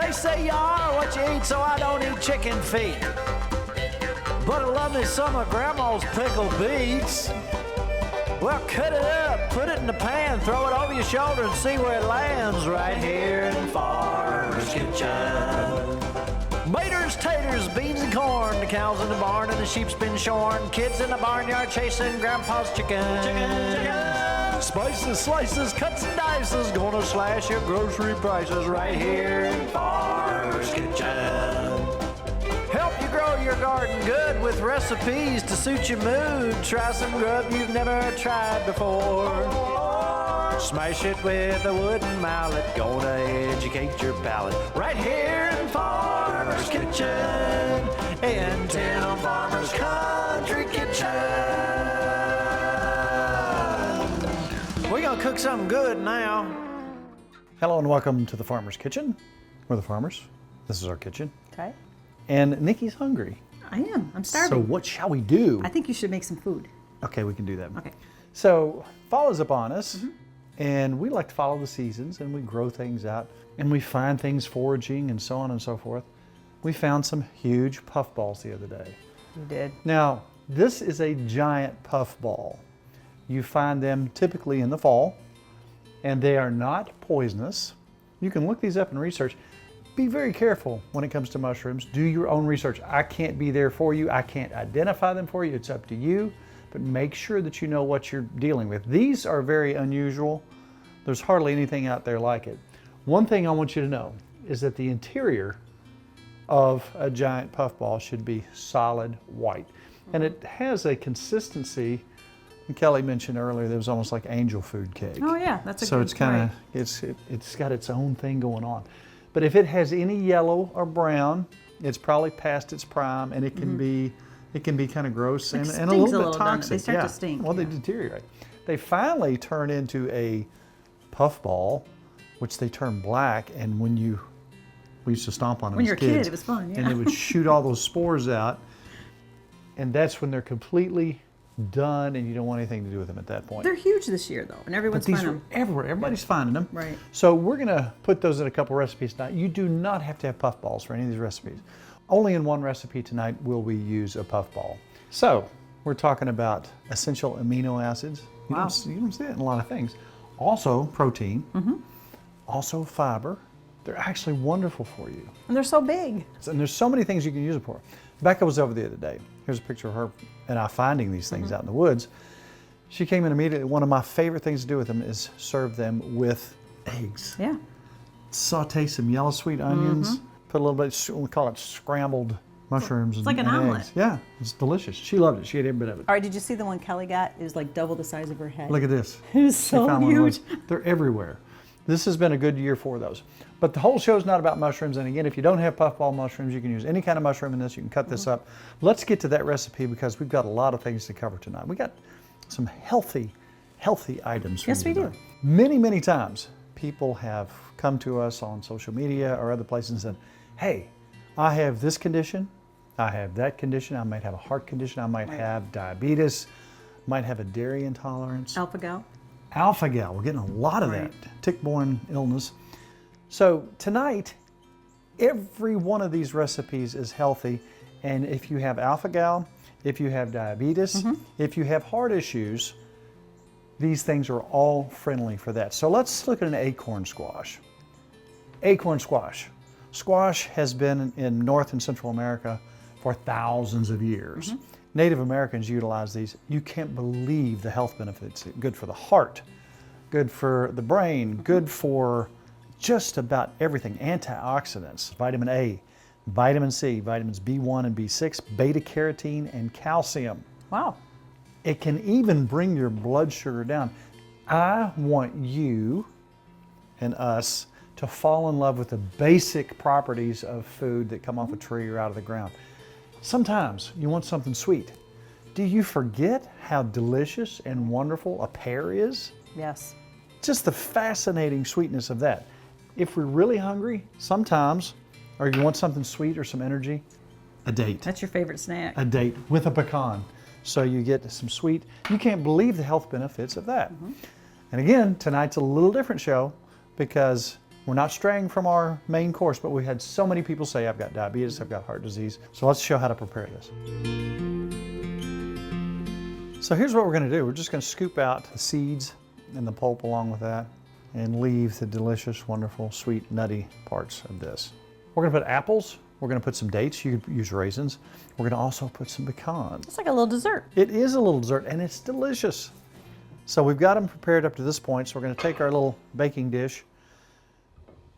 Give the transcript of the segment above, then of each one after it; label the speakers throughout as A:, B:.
A: They say you are what you eat, so I don't eat chicken feet. But I love me some of Grandma's pickled beets. Well, cut it up, put it in the pan, throw it over your shoulder and see where it lands right here in Farmer's Kitchen. Maters, taters, beans and corn, the cows in the barn and the sheep's been shorn, kids in the barnyard chasing Grandpa's chicken. Spices, slices, cuts and dices, gonna slash your grocery prices right here in Farmer's Kitchen. Help you grow your garden good with recipes to suit your mood. Try some grub you've never tried before. Smash it with a wooden mallet, gonna educate your palate. Right here in Farmer's Kitchen, in Tim Farmer's Country Kitchen. We're gonna cook something good now.
B: Hello and welcome to the Farmer's Kitchen. We're the farmers. This is our kitchen.
C: Okay.
B: And Nikki's hungry.
C: I am. I'm starving.
B: So what shall we do?
C: I think you should make some food.
B: Okay, we can do that.
C: Okay.
B: So fall's upon us, and we like to follow the seasons, and we grow things out, and we find things foraging and so on and so forth. We found some huge puffballs the other day.
C: You did.
B: Now, this is a giant puffball. You find them typically in the fall, and they are not poisonous. You can look these up and research. Be very careful when it comes to mushrooms. Do your own research. I can't be there for you. I can't identify them for you. It's up to you. But make sure that you know what you're dealing with. These are very unusual. There's hardly anything out there like it. One thing I want you to know is that the interior of a giant puffball should be solid white. And it has a consistency, and Kelly mentioned earlier, that was almost like angel food cake.
C: Oh yeah, that's a
B: so
C: good
B: it's kind of, it's got its own thing going on. But if it has any yellow or brown, it's probably past its prime, and it can be kind of gross and a little bit toxic.
C: They start to stink.
B: Well, they deteriorate. They finally turn into a puffball, which they turn black, and we used to stomp on them
C: when
B: as
C: you're
B: kids,
C: a kid, it was fun. Yeah.
B: and it would shoot all those spores out, and that's when they're completely done, and you don't want anything to do with them at that point.
C: They're huge this year, though, and everyone's
B: But these
C: finding
B: are
C: them.
B: everywhere. Everybody's finding them.
C: Right.
B: So we're going to put those in a couple recipes tonight. You do not have to have puffballs for any of these recipes. Only in one recipe tonight will we use a puffball. So we're talking about essential amino acids. You
C: Wow.
B: don't see it in a lot of things. Also protein. Also fiber. They're actually wonderful for you.
C: And they're so big.
B: And there's so many things you can use it for. Becca was over the other day. Here's a picture of her and I finding these things out in the woods. She came in immediately. One of my favorite things to do with them is serve them with eggs.
C: Yeah.
B: Saute some yellow sweet onions, put a little bit, we call it scrambled mushrooms.
C: It's like an omelet.
B: Eggs. Yeah, it's delicious. She loved it. She ate every bit of it.
C: All right, did you see the one Kelly got? It was like double the size of her head.
B: Look at this.
C: It was
B: She
C: so
B: found one of
C: huge.
B: those. They're everywhere. This has been a good year for those. But the whole show is not about mushrooms. And again, if you don't have puffball mushrooms, you can use any kind of mushroom in this. You can cut this up. Let's get to that recipe because we've got a lot of things to cover tonight. We got some healthy items for
C: Yes,
B: you
C: we do.
B: tonight. Many, many times people have come to us on social media or other places and said, hey, I have this condition. I have that condition. I might have a heart condition. I might have diabetes. Might have a dairy intolerance.
C: Alpha-gal.
B: Alpha-gal, we're getting a lot of that, tick-borne illness. So tonight, every one of these recipes is healthy, and if you have alpha-gal, if you have diabetes, if you have heart issues, these things are all friendly for that. So let's look at an acorn squash. Acorn squash. Squash has been in North and Central America for thousands of years. Native Americans utilize these. You can't believe the health benefits. Good for the heart, good for the brain, good for just about everything. Antioxidants, vitamin A, vitamin C, vitamins B1 and B6, beta carotene, and calcium.
C: Wow.
B: It can even bring your blood sugar down. I want you and us to fall in love with the basic properties of food that come off a tree or out of the ground. Sometimes you want something sweet. Do you forget how delicious and wonderful a pear is?
C: Yes.
B: Just the fascinating sweetness of that. If we're really hungry, sometimes, or you want something sweet or some energy, a date.
C: That's your favorite snack.
B: A date with a pecan. So you get some sweet. You can't believe the health benefits of that. And again, tonight's a little different show because We're not straying from our main course, but we had so many people say, I've got diabetes, I've got heart disease. So let's show how to prepare this. So here's what we're going to do. We're just going to scoop out the seeds and the pulp along with that and leave the delicious, wonderful, sweet, nutty parts of this. We're going to put apples. We're going to put some dates. You could use raisins. We're going to also put some pecans.
C: It's like a little dessert.
B: It is a little dessert, and it's delicious. So we've got them prepared up to this point. So we're going to take our little baking dish,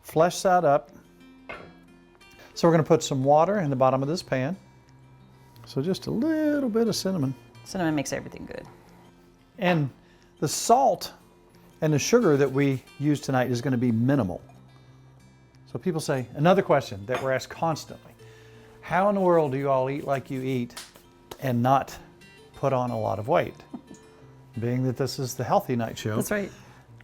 B: flesh side up. So we're going to put some water in the bottom of this pan. So just a little bit of cinnamon.
C: Cinnamon makes everything good.
B: And the salt and the sugar that we use tonight is going to be minimal. So people say, another question that we're asked constantly, how in the world do you all eat like you eat and not put on a lot of weight? Being that this is the Healthy Night Show.
C: That's right.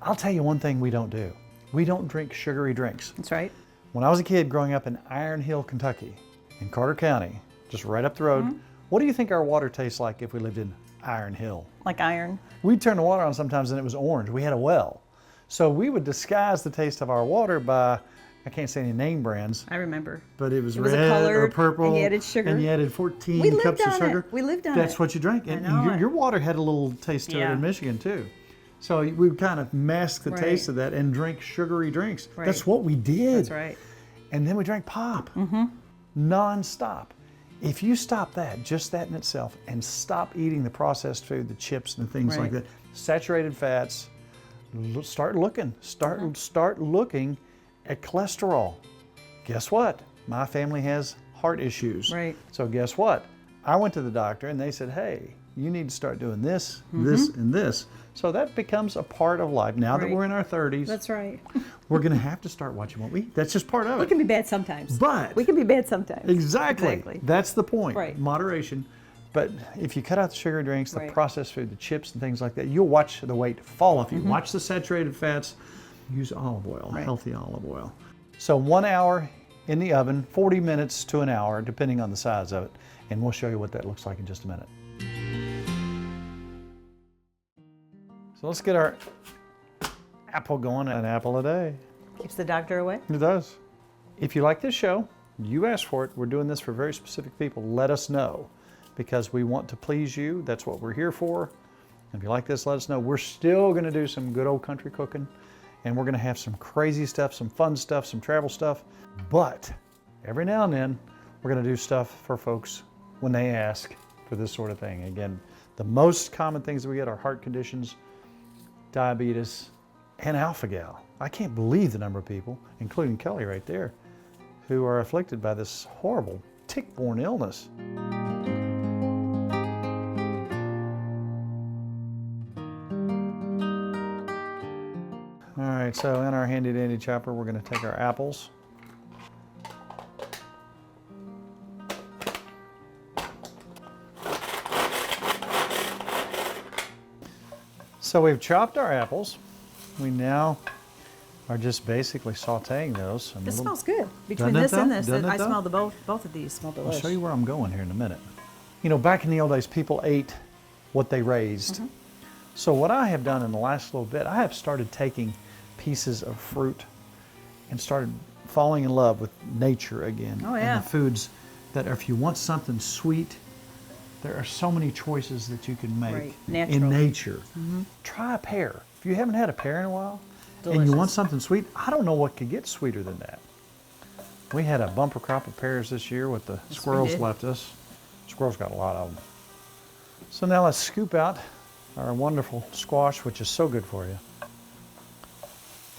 B: I'll tell you one thing we don't do. We don't drink sugary drinks.
C: That's right.
B: When I was a kid growing up in Iron Hill, Kentucky, in Carter County, just right up the road, what do you think our water tastes like if we lived in Iron Hill?
C: Like iron.
B: We'd turn the water on sometimes and it was orange. We had a well. So we would disguise the taste of our water by, I can't say any name brands,
C: I remember.
B: but it was
C: a
B: red or
C: colored,
B: purple.
C: and you added sugar.
B: And you added 14
C: We lived
B: cups of
C: on
B: sugar.
C: it. We lived on it.
B: That's what you drank. And
C: know it.
B: your water had a little taste to it
C: Yeah.
B: in Michigan too. So we would kind of mask the
C: Right.
B: taste of that and drink sugary drinks.
C: Right.
B: That's what we did.
C: That's right.
B: And then we drank pop, non-stop. If you stop that, just that in itself, and stop eating the processed food, the chips and things like
C: Right.
B: that, saturated fats, start looking at cholesterol. Guess what? My family has heart issues.
C: Right.
B: So guess what? I went to the doctor and they said, hey, you need to start doing this, this, and this. So that becomes a part of life. Now that
C: Right.
B: we're in our 30s,
C: That's right.
B: we're going to have to start watching what we eat. That's just part of
C: We
B: it.
C: can be bad sometimes.
B: But
C: we can be bad sometimes.
B: Exactly. That's the point.
C: Right.
B: Moderation. But if you cut out the sugar drinks, the
C: Right.
B: processed food, the chips and things like that, you'll watch the weight fall off you. Watch the saturated fats. Use olive oil,
C: Right.
B: healthy olive oil. So 1 hour in the oven, 40 minutes to an hour, depending on the size of it. And we'll show you what that looks like in just a minute. So let's get our apple going. An apple a day.
C: Keeps the doctor away.
B: It does. If you like this show, you asked for it. We're doing this for very specific people. Let us know because we want to please you. That's what we're here for. If you like this, let us know. We're still going to do some good old country cooking and we're going to have some crazy stuff, some fun stuff, some travel stuff. But every now and then, we're going to do stuff for folks when they ask for this sort of thing. Again, the most common things that we get are heart conditions, diabetes, and alpha-gal. I can't believe the number of people, including Kelly right there, who are afflicted by this horrible tick-borne illness. All right, so in our handy-dandy chopper, we're going to take our apples. So we've chopped our apples. We now are just basically sauteing those.
C: This smells good. Between
B: Doesn't it
C: this and
B: though?
C: this,
B: Doesn't it
C: I
B: though?
C: smell both of these. Smell
B: I'll
C: delicious.
B: show you where I'm going here in a minute. You know, back in the old days, people ate what they raised. So what I have done in the last little bit, I have started taking pieces of fruit and started falling in love with nature again.
C: Oh, yeah.
B: And the foods that if you want something sweet, there are so many choices that you can make
C: Right.
B: in
C: Natural.
B: nature. Try a pear. If you haven't had a pear in a while and you want
C: Delicious.
B: something sweet, I don't know what could get sweeter than that. We had a bumper crop of pears this year what the
C: we
B: squirrels
C: did.
B: left us. Squirrels got a lot of them. So now let's scoop out our wonderful squash, which is so good for you.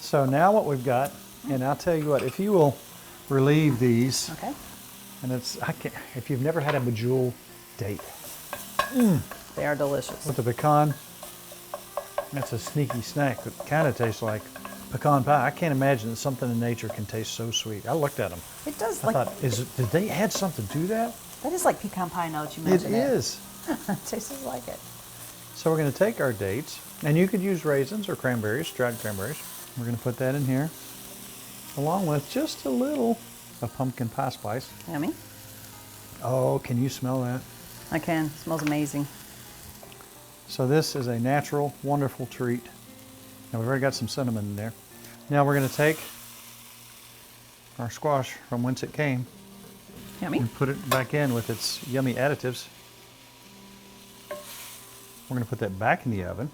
B: So now what we've got, and I'll tell you what, if you will relieve these,
C: Okay.
B: and if you've never had a medjool date
C: They are delicious.
B: with the pecan, that's a sneaky snack that kind of tastes like pecan pie. I can't imagine that something in nature can taste so sweet. I looked at them.
C: It does
B: I
C: like
B: thought, did they add something to that?
C: that is like pecan pie. Now that you
B: It
C: mention it,
B: is.
C: it tastes like it.
B: So we're going to take our dates, and you could use raisins or cranberries, dried cranberries. We're going to put that in here, along with just a little of pumpkin pie spice.
C: Yummy.
B: Oh, can you smell that?
C: I can. It smells amazing.
B: So this is a natural, wonderful treat. Now we've already got some cinnamon in there. Now we're going to take our squash from whence it came
C: Yummy.
B: and put it back in with its yummy additives. We're going to put that back in the oven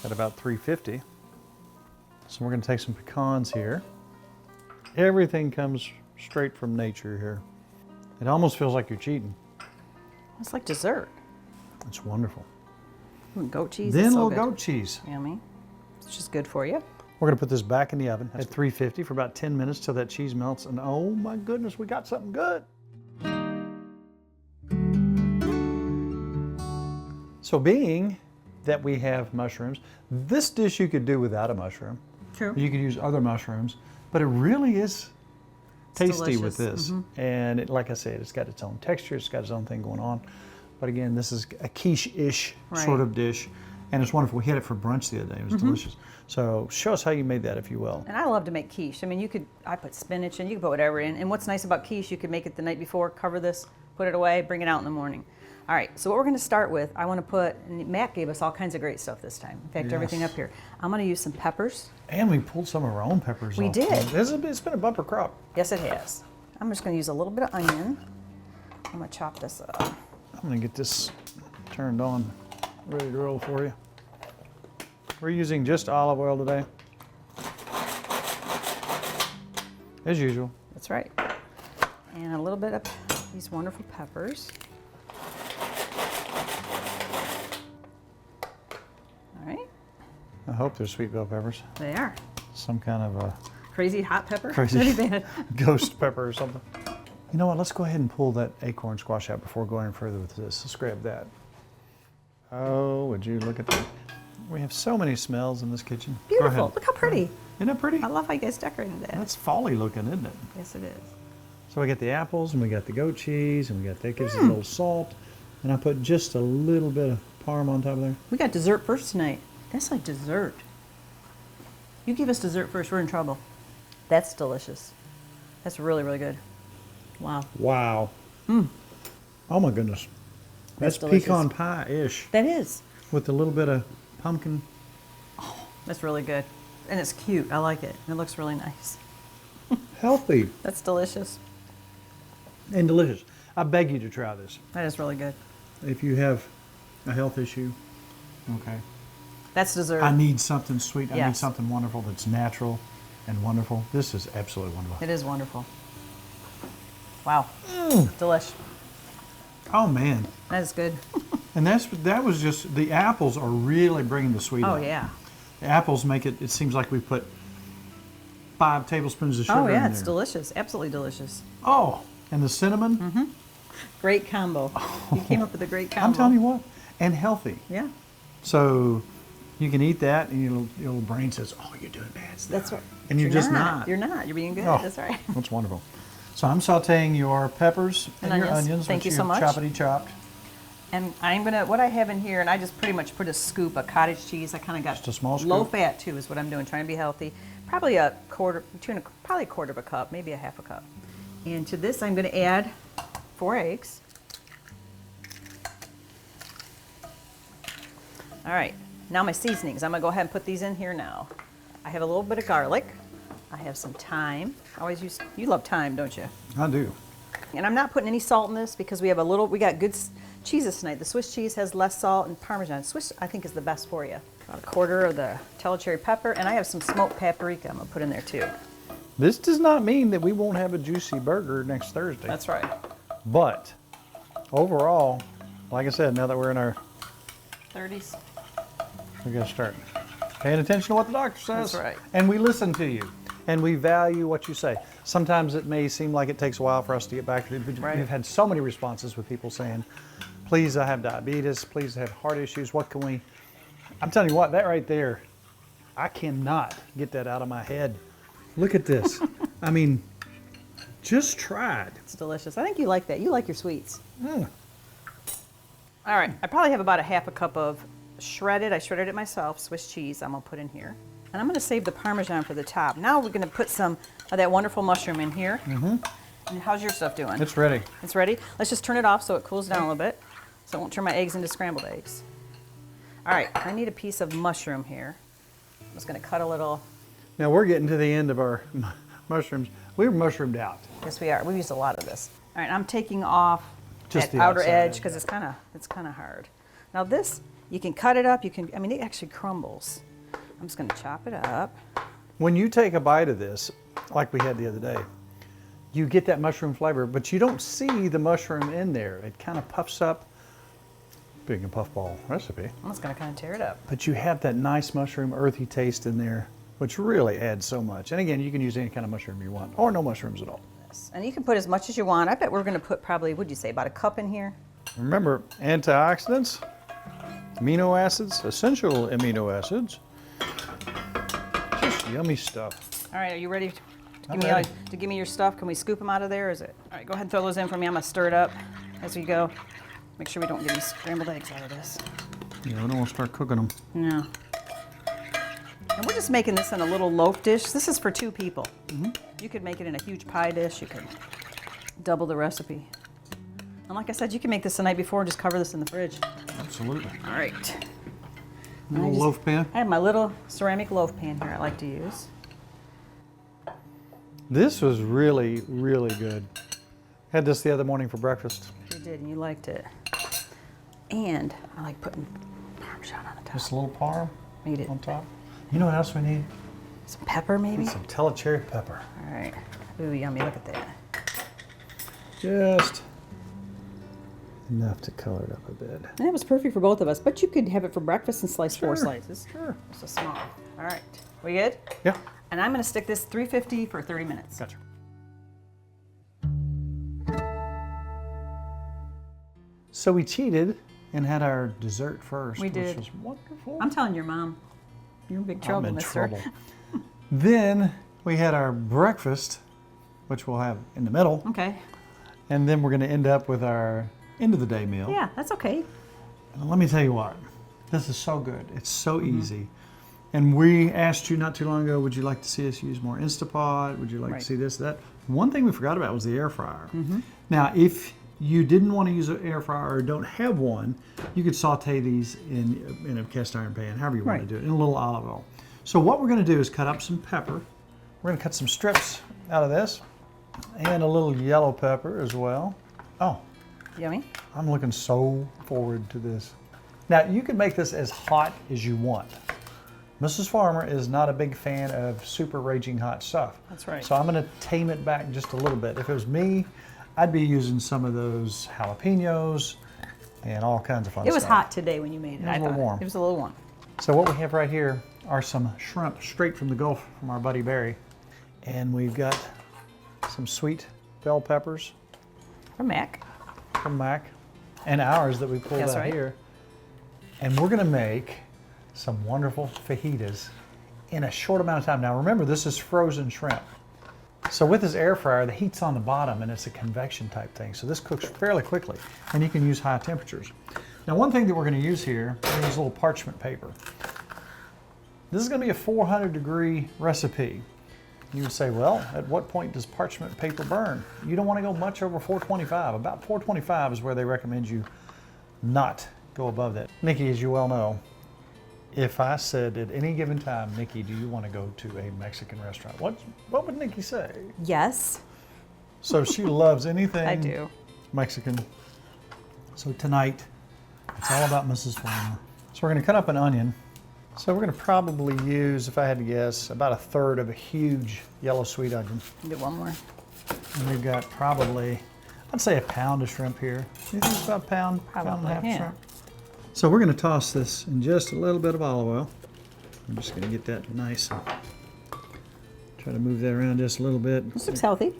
B: at about 350. So we're going to take some pecans here. Everything comes straight from nature here. It almost feels like you're cheating.
C: It's like dessert.
B: It's wonderful.
C: Ooh, goat cheese.
B: Then
C: is
B: a
C: so
B: little
C: good.
B: goat cheese.
C: Yummy. It's just good for you.
B: We're going to put this back in the oven at 350 for about 10 minutes till that cheese melts. And oh my goodness, we got something good. So being that we have mushrooms, this dish you could do without a mushroom.
C: True.
B: You could use other mushrooms, but it really is tasty with
C: delicious.
B: this. And it, like I said, it's got its own texture, it's got its own thing going on. But again, this is a quiche-ish sort of dish. And it's wonderful. We had it for brunch the other day. It was delicious. So show us how you made that, if you will.
C: And I love to make quiche. I mean, I put spinach in, you can put whatever in. And what's nice about quiche, you can make it the night before, cover this, put it away, bring it out in the morning. All right, so what we're gonna start with, I wanna put, and Matt gave us all kinds of great stuff this time. In fact, everything up here. I'm gonna use some peppers.
B: And we pulled some of our own peppers
C: We
B: off.
C: did.
B: It's been a bumper crop.
C: Yes, it has. I'm just gonna use a little bit of onion. I'm gonna chop this up.
B: I'm gonna get this turned on, ready to roll for you. We're using just olive oil today. As usual.
C: That's right. And a little bit of these wonderful peppers. All right,
B: I hope they're sweet bell peppers.
C: they are.
B: Some kind of a
C: Crazy hot pepper?
B: crazy
C: That'd be bad.
B: ghost pepper or something. You know what, let's go ahead and pull that acorn squash out before going further with this. Let's grab that. Oh, would you look at that. We have so many smells in this kitchen. Go
C: Beautiful.
B: ahead.
C: Look how pretty.
B: Isn't that pretty?
C: I love how you guys decorated that.
B: That's folly looking, isn't it?
C: Yes, it is.
B: So we got the apples and we got the goat cheese and we got that gives it a little salt. And I put just a little bit of parm on top of there.
C: We got dessert first tonight. That's like dessert. You give us dessert first, we're in trouble. That's delicious. That's really, really good. Wow.
B: Wow. Oh my goodness. That's
C: delicious.
B: pecan pie-ish
C: That is.
B: with a little bit of pumpkin.
C: That's really good. And it's cute. I like it. It looks really nice.
B: Healthy
C: That's delicious.
B: and delicious. I beg you to try this.
C: That is really good.
B: If you have a health issue, okay.
C: That's dessert.
B: I need something sweet. I need
C: Yes.
B: something wonderful that's natural and wonderful. This is absolutely wonderful.
C: It is wonderful. Wow. Delish.
B: Oh man.
C: That is good.
B: And that was just, the apples are really bringing the sweet
C: Oh,
B: out.
C: yeah.
B: The apples make it seems like we put 5 tablespoons of sugar
C: Oh, yeah.
B: in
C: It's
B: there.
C: delicious. Absolutely delicious.
B: Oh, and the cinnamon.
C: Great combo. You came up with a great combo.
B: I'm telling you what, and healthy.
C: Yeah.
B: So you can eat that, and your little brain says, "Oh, you're doing bad stuff."
C: That's right.
B: And you're just not.
C: You're not. You're being good.
B: Oh,
C: That's right.
B: That's wonderful. So I'm sautéing your peppers and your
C: onions.
B: onions,
C: Thank
B: which
C: you so much.
B: choppity chopped.
C: And I'm gonna, what I have in here, and I just pretty much put a scoop of cottage cheese. I kind of got
B: Just a small
C: low
B: scoop?
C: fat too, is what I'm doing, trying to be healthy. Probably a quarter, probably a quarter of a cup, maybe a half a cup. And to this, I'm gonna add 4 eggs. All right, now my seasonings. I'm gonna go ahead and put these in here now. I have a little bit of garlic. I have some thyme. I always use, you love thyme, don't you?
B: I do.
C: And I'm not putting any salt in this because we got good cheeses tonight. The Swiss cheese has less salt, and Parmesan. Swiss, I think, is the best for you. About a quarter of the Tello cherry pepper, and I have some smoked paprika I'm gonna put in there too.
B: This does not mean that we won't have a juicy burger next Thursday.
C: That's right.
B: But overall, like I said, now that we're in our,
C: 30s.
B: we got to start paying attention to what the doctor says.
C: That's right.
B: And we listen to you. And we value what you say. Sometimes it may seem like it takes a while for us to get back to it, but
C: Right.
B: we've had so many responses with people saying, please, I have diabetes, please, I have heart issues, what can we... I'm telling you what, that right there, I cannot get that out of my head. Look at this. I mean, just try it.
C: It's delicious. I think you like that. You like your sweets.
B: Mm.
C: All right, I probably have about a half a cup of I shredded it myself, Swiss cheese I'm gonna put in here. And I'm gonna save the Parmesan for the top. Now we're gonna put some of that wonderful mushroom in here. Mm-hmm. And how's your stuff doing?
B: It's ready.
C: It's ready. Let's just turn it off so it cools down a little bit, so it won't turn my eggs into scrambled eggs. All right, I need a piece of mushroom here. I'm just gonna cut a little.
B: Now we're getting to the end of mushrooms. We were mushroomed out.
C: Yes, we are. We used a lot of this. All right, I'm taking off
B: Just
C: that
B: the
C: outer
B: outside
C: edge
B: edge,
C: because
B: yeah.
C: it's kind of hard. Now this, you can cut it up. I mean, it actually crumbles. I'm just going to chop it up.
B: When you take a bite of this, like we had the other day, you get that mushroom flavor, but you don't see the mushroom in there. It kind of puffs up. Being a puffball recipe.
C: I'm just going to kind of tear it up.
B: But you have that nice mushroom, earthy taste in there, which really adds so much. And again, you can use any kind of mushroom you want, or no mushrooms at all.
C: And you can put as much as you want. I bet we're going to put probably, what'd you say, about a cup in here?
B: Remember, antioxidants, amino acids, essential amino acids, just yummy stuff.
C: All right, are you ready
B: I'm ready.
C: to give me your stuff? Can we scoop them out of there? Or is it? All right, go ahead and throw those in for me. I'm going to stir it up as we go. Make sure we don't get any scrambled eggs out of this.
B: Yeah, we don't want to start cooking them.
C: No. And we're just making this in a little loaf dish. This is for 2 people. You could make it in a huge pie dish. You could double the recipe. And like I said, you can make this the night before and just cover this in the fridge.
B: Absolutely.
C: All right.
B: Little loaf pan.
C: I have my little ceramic loaf pan here I like to use.
B: This was really, really good. Had this the other morning for breakfast.
C: You did, and you liked it. And I like putting Parmesan on the top.
B: Just a little parm
C: Need it.
B: on top. You know what else we need?
C: Some pepper, maybe?
B: Some cherry pepper.
C: All right. Ooh, yummy. Look at that.
B: Just enough to color it up a bit.
C: That was perfect for both of us, but you could have it for breakfast and slice 4
B: Sure,
C: slices.
B: Sure.
C: Just a small. All right. We good?
B: Yeah.
C: And I'm going to stick this 350 for 30 minutes.
B: Gotcha. So we cheated and had our dessert first,
C: We did.
B: which was wonderful.
C: I'm telling your mom. You're in big trouble,
B: I'm in
C: mister.
B: trouble. Then we had our breakfast, which we'll have in the middle,
C: Okay.
B: and then we're going to end up with our end of the day meal.
C: Yeah, that's okay.
B: And let me tell you what, this is so good. It's so easy. And we asked you not too long ago, would you like to see us use more Instapot? Would you like
C: Right.
B: to see this, that? One thing we forgot about was the air fryer. Now, if you didn't want to use an air fryer or don't have one, you could saute these in a cast iron pan, however you want
C: Right.
B: to do it, in a little olive oil. So what we're going to do is cut up some pepper. We're going to cut some strips out of this and a little yellow pepper as well. Oh,
C: Yummy.
B: I'm looking so forward to this. Now, you can make this as hot as you want. Mrs. Farmer is not a big fan of super raging hot stuff.
C: That's right.
B: So I'm going to tame it back just a little bit. If it was me, I'd be using some of those jalapenos and all kinds of fun
C: It was
B: stuff.
C: hot today when you made it.
B: It was a little
C: thought.
B: warm.
C: It was a little warm.
B: So what we have right here are some shrimp straight from the Gulf from our buddy Barry. And we've got some sweet bell peppers
C: From Mac.
B: from Mac and ours that we pulled
C: That's
B: out
C: right.
B: here. And we're going to make some wonderful fajitas in a short amount of time. Now remember, this is frozen shrimp. So with this air fryer, the heat's on the bottom and it's a convection type thing. So this cooks fairly quickly and you can use high temperatures. Now one thing that we're going to use here is a little parchment paper. This is going to be a 400-degree recipe. You would say, well, at what point does parchment paper burn? You don't want to go much over 425. About 425 is where they recommend you not go above that. Nikki, as you well know, if I said at any given time, Nikki, do you want to go to a Mexican restaurant? What would Nikki say?
C: Yes.
B: So she loves anything
C: I do.
B: Mexican. So tonight, it's all about Mrs. Farmer. So we're going to cut up an onion. So we're going to probably use, if I had to guess, about 1/3 of a huge yellow sweet onion.
C: Get one more.
B: And we've got probably, I'd say, a pound of shrimp here. You think it's about a pound, pound and a
C: Probably,
B: half
C: yeah.
B: shrimp? So we're going to toss this in just a little bit of olive oil. I'm just going to get that nice and try to move that around just a little bit.
C: This looks healthy.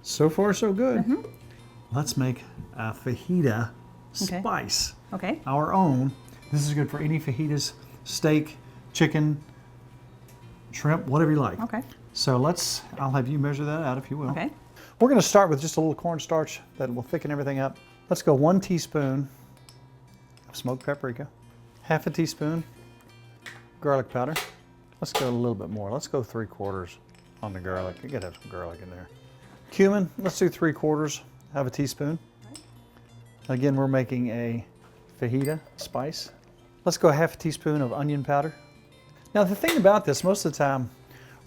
B: So far, so good. Let's make a fajita
C: Okay.
B: spice,
C: Okay.
B: our own. This is good for any fajitas, steak, chicken, shrimp, whatever you like.
C: Okay.
B: So I'll have you measure that out if you will.
C: Okay.
B: We're going to start with just a little cornstarch that will thicken everything up. Let's go 1 teaspoon of smoked paprika, 1/2 teaspoon garlic powder. Let's go a little bit more. Let's go 3/4 on the garlic. You got to have some garlic in there. Cumin, let's do 3/4 of a teaspoon. Again, we're making a fajita spice. Let's go 1/2 teaspoon of onion powder. Now the thing about this, most of the time,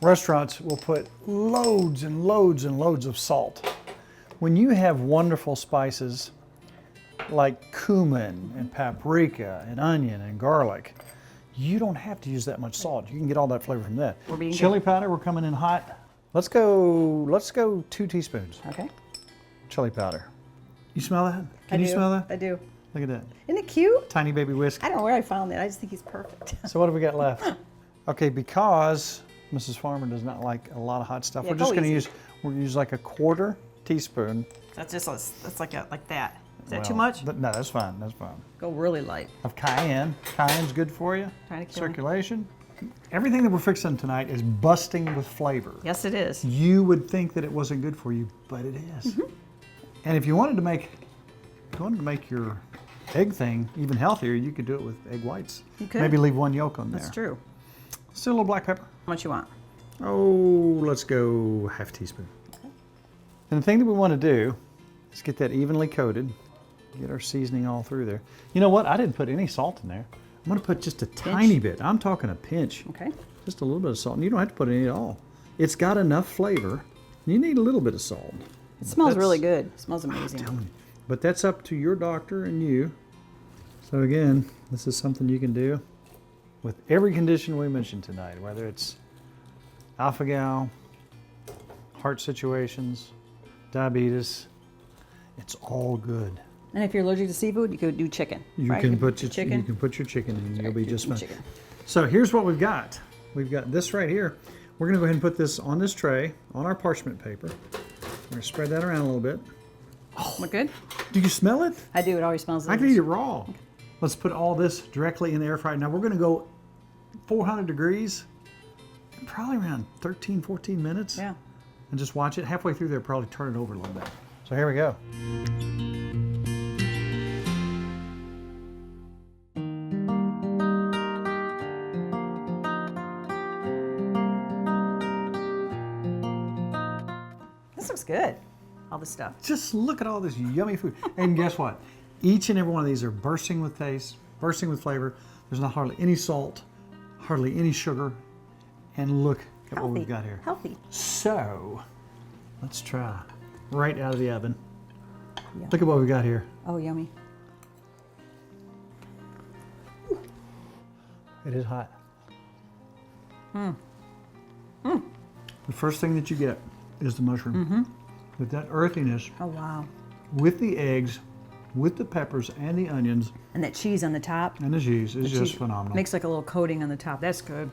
B: restaurants will put loads and loads and loads of salt. When you have wonderful spices like cumin and paprika and onion and garlic, you don't have to use that much salt. You can get all that flavor from that. Chili powder, we're coming in hot. Let's go 2 teaspoons.
C: Okay.
B: Chili powder. You smell that? Can you smell that?
C: I do.
B: Look at that.
C: Isn't it cute?
B: Tiny baby whisk.
C: I don't know where I found that. I just think he's perfect.
B: So what have we got left? Okay, because Mrs. Farmer does not like a lot of hot stuff,
C: Yeah,
B: we're just
C: go
B: going to
C: easy.
B: we're gonna use like a 1/4 teaspoon.
C: That's like that. Is that
B: Well,
C: too much?
B: No, that's fine. That's fine.
C: Go really light.
B: Of cayenne. Cayenne's good for you.
C: Trying to kill me.
B: Circulation. Everything that we're fixing tonight is busting with flavor.
C: Yes, it is.
B: You would think that it wasn't good for you, but it is. And if you wanted to make your egg thing even healthier, you could do it with egg whites.
C: You could.
B: Maybe leave 1 yolk on there.
C: That's true.
B: Still a little black pepper.
C: How much you want?
B: Oh, let's go 1/2 teaspoon.
C: Okay.
B: And the thing that we want to do is get that evenly coated, get our seasoning all through there. You know what? I didn't put any salt in there. I'm going to put just a tiny bit. I'm talking a pinch.
C: Okay.
B: Just a little bit of salt. And you don't have to put any at all. It's got enough flavor. You need a little bit of salt.
C: It smells really good. It smells amazing.
B: But that's up to your doctor and you. So again, this is something you can do with every condition we mentioned tonight, whether it's alpha-gal, heart situations, diabetes, it's all good.
C: And if you're allergic to seafood, you could do chicken.
B: You
C: right?
B: can put your
C: chicken.
B: You can put your chicken in, and you'll be just fine.
C: Chicken.
B: So here's what we've got. We've got this right here. We're going to go ahead and put this on this tray, on our parchment paper. We're going to spread that around a little bit.
C: Look good?
B: Do you smell it?
C: I do. It always smells
B: I
C: delicious.
B: can eat it raw. Let's put all this directly in the air fryer. Now we're going to go 400 degrees, probably around 13, 14 minutes.
C: Yeah.
B: And just watch it. Halfway through there, probably turn it over a little bit. So here we go.
C: This looks good. All the stuff.
B: Just look at all this yummy food. And guess what? Each and every one of these are bursting with taste, bursting with flavor. There's not hardly any salt, hardly any sugar. And look at what we've got here.
C: Healthy.
B: So, let's try right out of the oven.
C: Yeah.
B: Look at what we got here.
C: Oh, yummy.
B: It is hot. The first thing that you get is the mushroom. With that earthiness,
C: Oh, wow.
B: with the eggs, with the peppers and the onions,
C: And that cheese on the top.
B: and the cheese is just
C: Cheese
B: phenomenal.
C: Makes like a little coating on the top. That's good.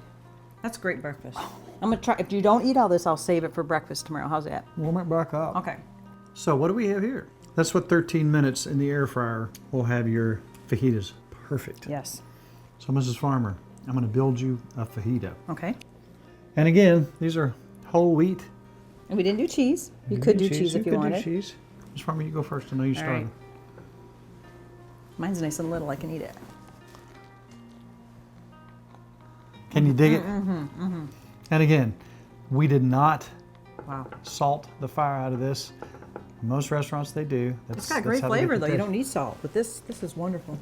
C: That's great breakfast. I'm gonna try. If you don't eat all this, I'll save it for breakfast tomorrow. How's that?
B: Warm it back up.
C: Okay.
B: So what do we have here? That's what 13 minutes in the air fryer will have your fajitas. Perfect.
C: Yes.
B: So Mrs. Farmer, I'm going to build you a fajita.
C: Okay.
B: And again, these are whole wheat.
C: And we didn't do cheese. You could do cheese if you
B: could
C: wanted.
B: do cheese. Mrs. Farmer, you go first. I know you started.
C: right. Mine's nice and little. I can eat it.
B: Can you dig it? And again, we did not
C: Wow.
B: salt the fire out of this. Most restaurants, they do.
C: It's got great flavor though. You don't need salt, but this is wonderful.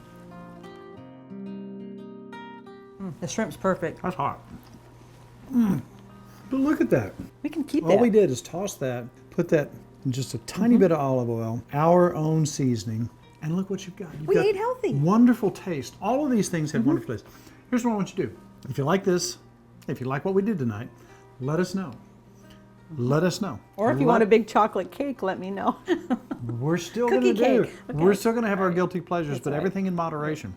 C: The shrimp's perfect.
B: That's hot. But look at that.
C: We can keep
B: All
C: that.
B: we did is toss that, put that in just a tiny bit of olive oil, our own seasoning, and look what you've got. You've
C: We
B: got
C: ate healthy.
B: Wonderful taste. All of these things have wonderful taste. Here's what I want you to do. If you like this, if you like what we did tonight, let us know. Let us know.
C: Or if you want a big chocolate cake, let me know.
B: We're still going to
C: Cookie
B: do.
C: cake. Okay.
B: We're still going to have our guilty pleasures,
C: That's
B: but
C: right.
B: everything in moderation.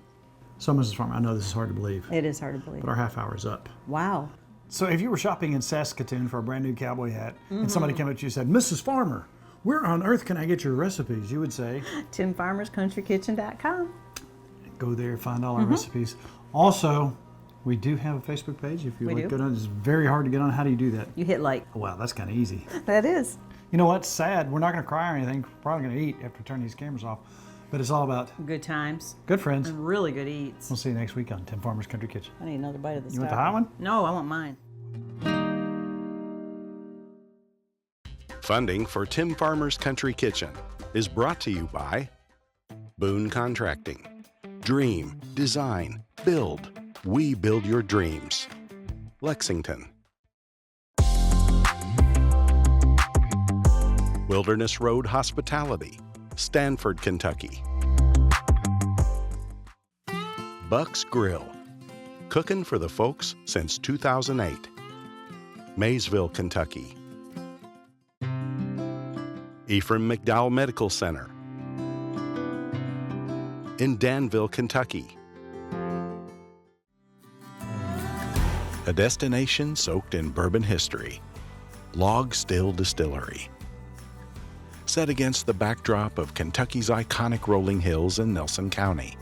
B: So, Mrs. Farmer, I know this is hard to believe,
C: It is hard to believe.
B: but our half hour is up.
C: Wow.
B: So if you were shopping in Saskatoon for a brand new cowboy hat, and somebody came up to you and said, Mrs. Farmer, where on earth can I get your recipes? You would say,
C: TimFarmersCountryKitchen.com.
B: go there, find all our recipes. Also, we do have a Facebook page. If you
C: We
B: would
C: do.
B: go on, it's very hard to get on. How do you do that?
C: You hit like.
B: Oh, wow, that's kind of easy.
C: That is.
B: You know what's sad? We're not going to cry or anything. We're probably going to eat after we turn these cameras off. But it's all about
C: Good times.
B: good friends.
C: And really good eats.
B: We'll see you next week on Tim Farmer's Country Kitchen.
C: I need another bite of this.
B: You want the
C: stuff.
B: hot one?
C: No, I want mine.
D: Funding for Tim Farmer's Country Kitchen is brought to you by Boone Contracting. Dream, design, build. We build your dreams. Lexington. Wilderness Road Hospitality, Stanford, Kentucky. Buck's Grill, cooking for the folks since 2008. Maysville, Kentucky. Ephraim McDowell Medical Center in Danville, Kentucky. A destination soaked in bourbon history, Log Still Distillery. Set against the backdrop of Kentucky's iconic rolling hills in Nelson County.